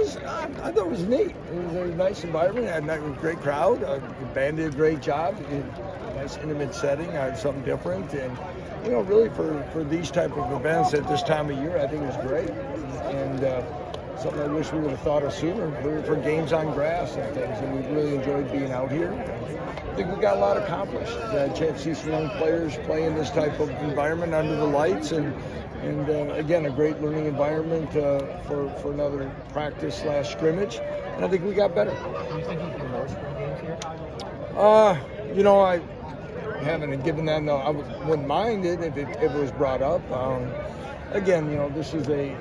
I thought it was neat. It was a nice environment. Had a great crowd. The band did a great job. Nice intimate setting. Something different. And, really for these type of events at this time of year, I think it was great. And something I wish we would have thought of sooner for games on grass and things. And we really enjoyed being out here. I think we got a lot accomplished. A chance to see some young players play in this type of environment under the lights. And again, a great learning environment for another practice/scrimmage. And I think we got better. Do you think you can more spring games here? I haven't given that. No, I wouldn't mind it if it was brought up. Again, this is a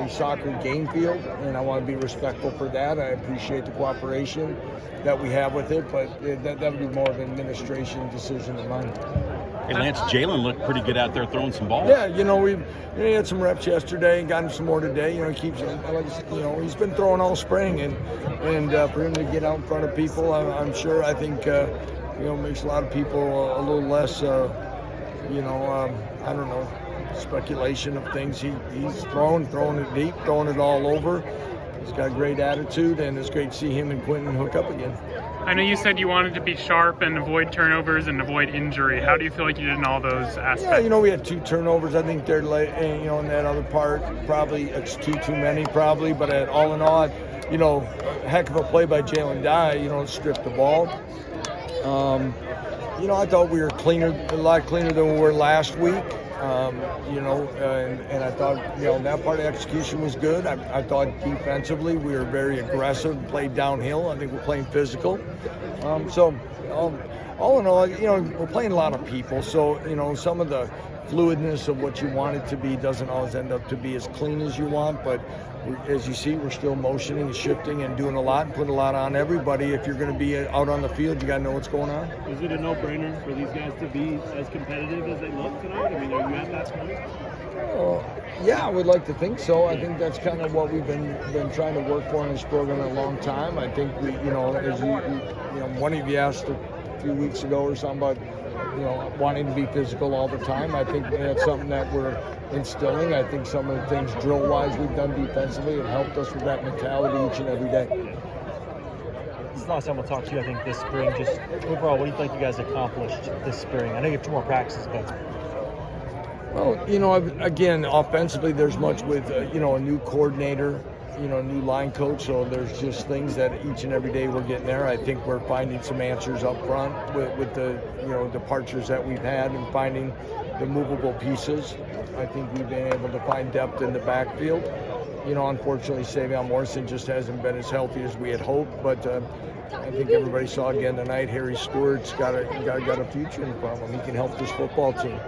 soccer game field, and I want to be respectful for that. I appreciate the cooperation that we have with it, but that would be more of an administration decision than mine. Hey, Lance, Jalen looked pretty good out there throwing some balls. Yeah, we had some reps yesterday and got him some more today. He keeps, he's been throwing all spring, and for him to get out in front of people, I'm sure, I think, makes a lot of people a little less, I don't know, speculation of things. He's throwing it deep, throwing it all over. He's got a great attitude, and it's great to see him and Quentin hook up again. I know you said you wanted to be sharp and avoid turnovers and avoid injury. How do you feel like you did in all those aspects? Yeah, we had 2 turnovers. I think they're late, in that other part, probably it's too many probably, but all in all, heck of a play by Jalen Dye, stripped the ball. I thought we were a lot cleaner than we were last week. And I thought, that part of execution was good. I thought defensively we were very aggressive, played downhill. I think we're playing physical. All in all, we're playing a lot of people. So, some of the fluidness of what you want it to be doesn't always end up to be as clean as you want. But as you see, we're still motioning and shifting and doing a lot and putting a lot on everybody. If you're going to be out on the field, you got to know what's going on. Is it a no-brainer for these guys to be as competitive as they look tonight? I mean, are you at that point? Yeah, I would like to think so. I think that's kind of what we've been trying to work for in this program in a long time. I think we, as one of you asked a few weeks ago or something about, wanting to be physical all the time. I think that's something that we're instilling. I think some of the things drill-wise we've done defensively have helped us with that mentality each and every day. This is the last time we'll talk to you, I think, this spring. Just overall, what do you think you guys accomplished this spring? I know you have 2 more practices, but... Well, again, offensively, there's much with, a new coordinator, new line coach, so there's just things that each and every day we're getting there. I think we're finding some answers up front with the, departures that we've had and finding the movable pieces. I think we've been able to find depth in the backfield. Unfortunately, Savion Morrison just hasn't been as healthy as we had hoped, but I think everybody saw again tonight, Harry Stewart's got a future in front of him. He can help this football team.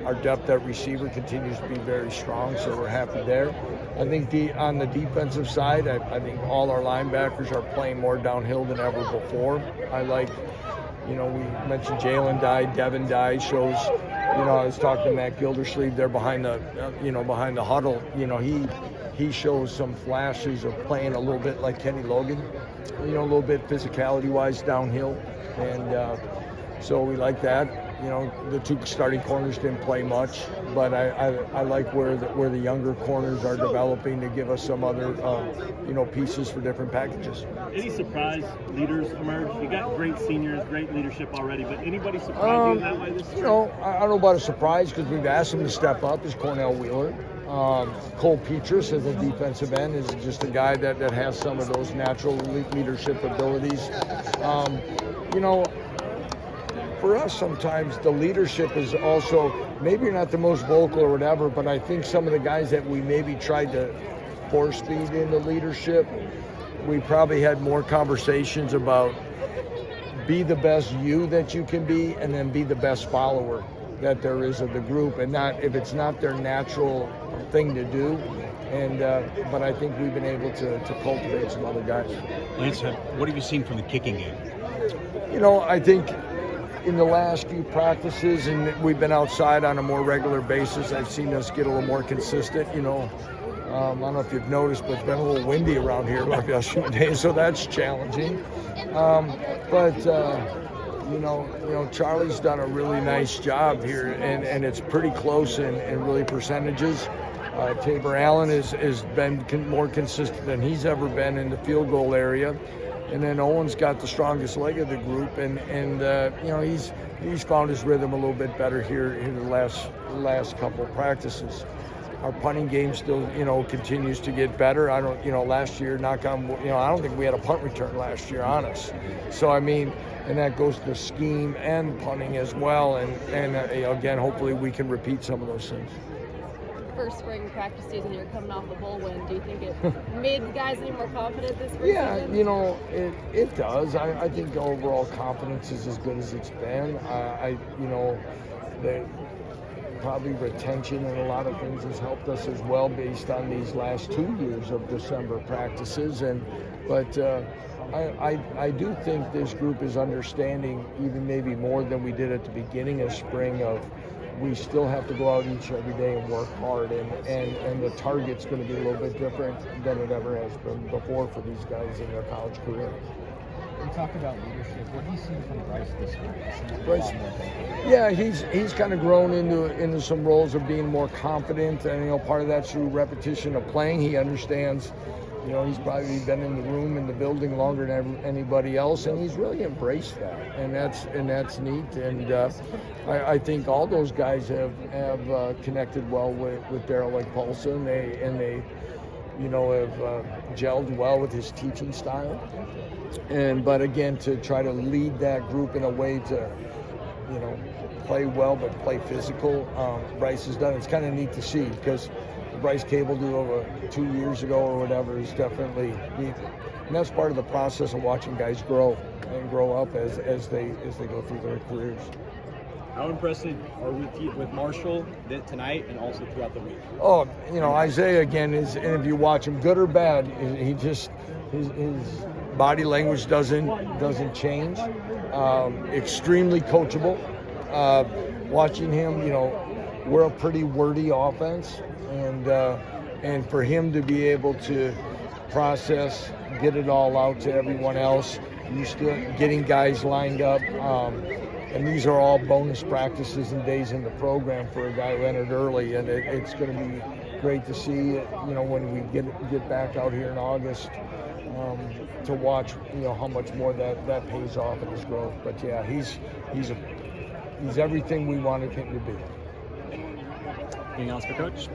Our depth at receiver continues to be very strong, so we're happy there. I think on the defensive side, I think all our linebackers are playing more downhill than ever before. I like, we mentioned Jalen Dye, Devin Dye shows, I was talking to Matt Gildersleeve there behind the huddle. He shows some flashes of playing a little bit like Kenny Logan, a little bit physicality-wise downhill, and so we like that. The 2 starting corners didn't play much, but I like where the younger corners are developing to give us some other, pieces for different packages. Any surprise leaders emerge? You got great seniors, great leadership already, but anybody surprise you in that way this year? I don't know about a surprise because we've asked him to step up. Is Cornell Wheeler. Cole Petrus as a defensive end is just a guy that has some of those natural leadership abilities. For us, sometimes the leadership is also, maybe you're not the most vocal or whatever, but I think some of the guys that we maybe tried to force feed into leadership, we probably had more conversations about be the best you that you can be and then be the best follower that there is of the group, and not if it's not their natural thing to do. And but I think we've been able to cultivate some other guys. Lance, what have you seen from the kicking game? I think in the last few practices, and we've been outside on a more regular basis, I've seen us get a little more consistent. I don't know if you've noticed, but it's been a little windy around here like yesterday, so that's challenging. Charlie's done a really nice job here, and it's pretty close in really percentages. Tabor Allen has been more consistent than he's ever been in the field goal area. And then Owen's got the strongest leg of the group, and you know, he's found his rhythm a little bit better here in the last couple of practices. Our punting game still, you know, continues to get better. Last year, I don't think we had a punt return last year on us. So I mean, and that goes to scheme and punting as well. And again, hopefully we can repeat some of those things. First spring practice season, you're coming off the bowl win. Do you think it made the guys any more confident this spring season? You know, it does. I think the overall confidence is as good as it's been. Probably retention and a lot of things has helped us as well based on these last 2 years of December practices. But I do think this group is understanding even maybe more than we did at the beginning of spring of we still have to go out each every day and work hard, and the target's going to be a little bit different than it ever has been before for these guys in their college career. You talk about leadership. What do you see from Bryce this week? Bryce, yeah, he's kind of grown into some roles of being more confident, and you know, part of that's through repetition of playing. He understands, you know, he's probably been in the room in the building longer than anybody else, and he's really embraced that, and that's neat. And I think all those guys have connected well with Daryl Leipold, and they you know, have gelled well with his teaching style. But again, to try to lead that group in a way to, you know, play well but play physical, Bryce has done. It's kind of neat to see because the Bryce Cable do over 2 years ago or whatever is definitely neat. And that's part of the process of watching guys grow up as they go through their careers. How impressive are we with Marshall tonight and also throughout the week? Oh, you know, Isaiah again is, and if you watch him, good or bad, he just his body language doesn't change. Extremely coachable. Watching him, you know, we're a pretty wordy offense, and for him to be able to process, get it all out to everyone else, used to getting guys lined up. And these are all bonus practices and days in the program for a guy who entered early, and it's going to be great to see, you know, when we get back out here in August, to watch, you know, how much more that pays off in his growth. But yeah, he's everything we wanted him to be. Anything else for Coach?